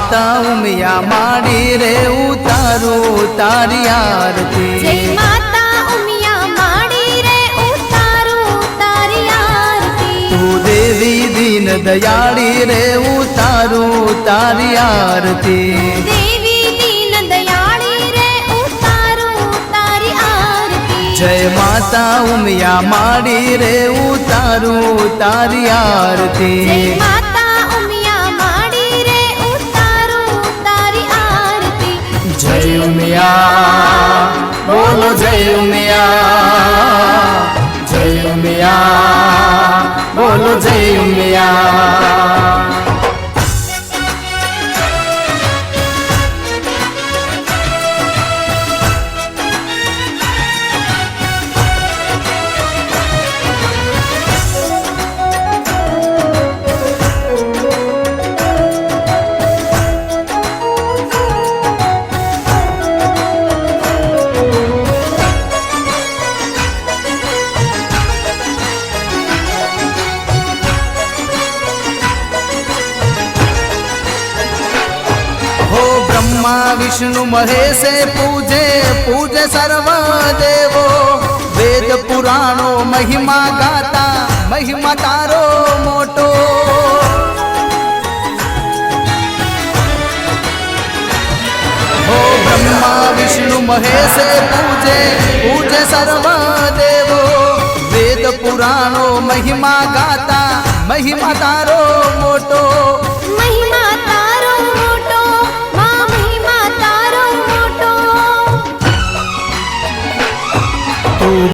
માતા ઉમિયા માડી રે ઉતારું તારી આરતી જય માતા ઉમિયા માડી રે ઉતારું તારી આરતી તું દેવી દીન દયાળી રે ઉતારું તારી આરતી દેવી દીન દયાળી રે ઉતારું તારી આરતી જય માતા ઉમિયા માડી રે ઉતારું તારી આરતી જય માતા ઉમિયા માડી રે ઉતારું તારી આરતી જય ઉમિયા બોલો જય ઉમિયા જય ઉમિયા બોલો જય ઉમિયા विष्णु महेशे पूजे पूजे सर्व देवो वेद पुराणो महिमा गाता महिमा तारो मोटो हो ब्रह्मा विष्णु महेशे पूजे पूजे सर्व देवो वेद पुराणो महिमा गाता महिमा तारो मोटो महिमा तारो मोटो महिमा तारो मोटो